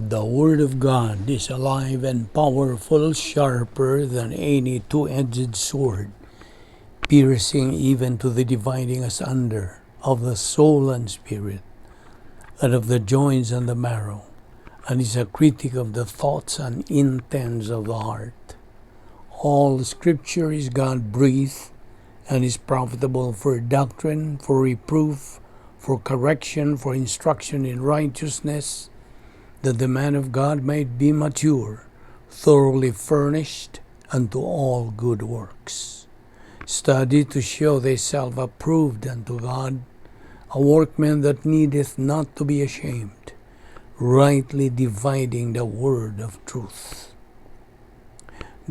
The Word of God is alive and powerful, sharper than any two-edged sword, piercing even to the dividing asunder of the soul and spirit, and of the joints and the marrow, and is a critic of the thoughts and intents of the heart. All Scripture is God-breathed and is profitable for doctrine, for reproof, for correction, for instruction in righteousness, that the man of God might be mature, thoroughly furnished unto all good works. Study to show thyself approved unto God, a workman that needeth not to be ashamed, rightly dividing the word of truth.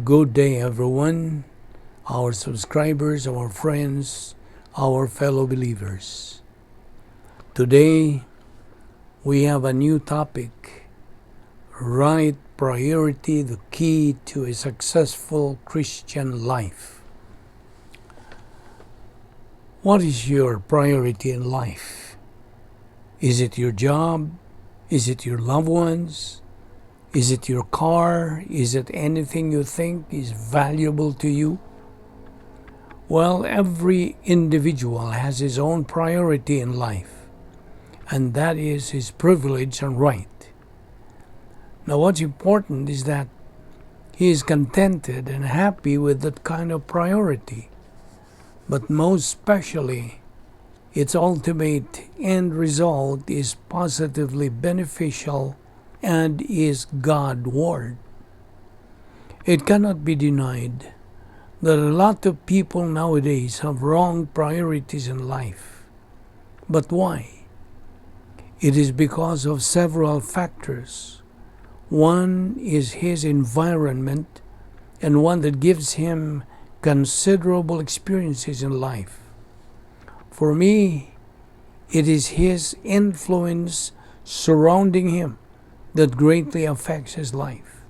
Good day, everyone, our subscribers, our friends, our fellow believers. Today, we have a new topic: right priority, the key to a successful Christian life. What is your priority in life? Is it your job? Is it your loved ones? Is it your car? Is it anything you think is valuable to you? Well, every individual has his own priority in life, and that is his privilege and right. Now, what's important is that he is contented and happy with that kind of priority. But most especially, its ultimate end result is positively beneficial and is God's Word. It cannot be denied that a lot of people nowadays have wrong priorities in life. But why? It is because of several factors. One is his environment, and one that gives him considerable experiences in life. For me, it is his influence surrounding him that greatly affects his life.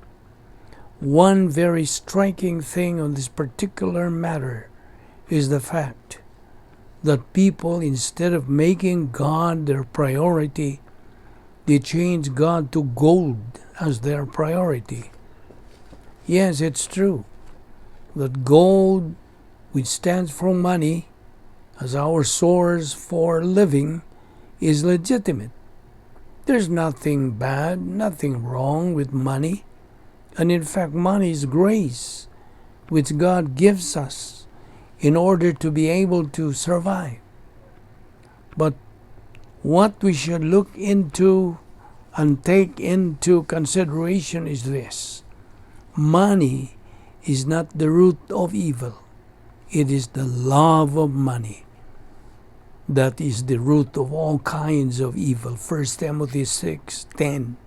One very striking thing on this particular matter is the fact that people, instead of making God their priority, they change God to gold as their priority. Yes, it's true that gold, which stands for money, as our source for living, is legitimate. There's nothing bad, nothing wrong with money. And in fact, money is grace, which God gives us in order to be able to survive. But what we should look into and take into consideration is this: money is not the root of evil. It is the love of money that is the root of all kinds of evil. 1 Timothy 6:10.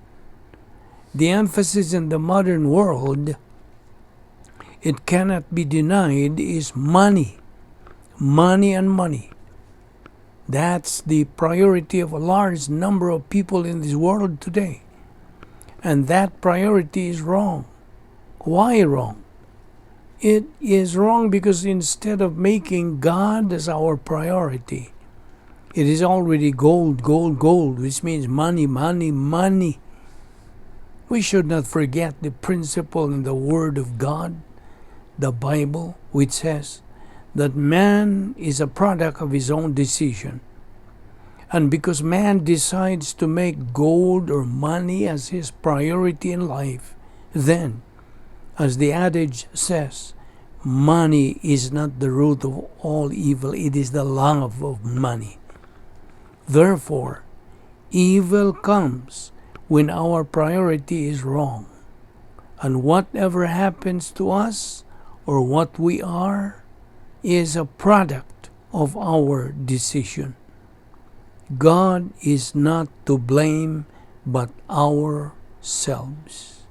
The emphasis in the modern world, it cannot be denied, is money. Money and money. That's the priority of a large number of people in this world today. And that priority is wrong. Why wrong? It is wrong because instead of making God as our priority, it is already gold, gold, gold, which means money, money, money. We should not forget the principle in the Word of God, the Bible, which says that man is a product of his own decision. And because man decides to make gold or money as his priority in life, then, as the adage says, money is not the root of all evil. It is the love of money. Therefore, evil comes when our priority is wrong. And whatever happens to us or what we are is a product of our decision. God is not to blame but ourselves.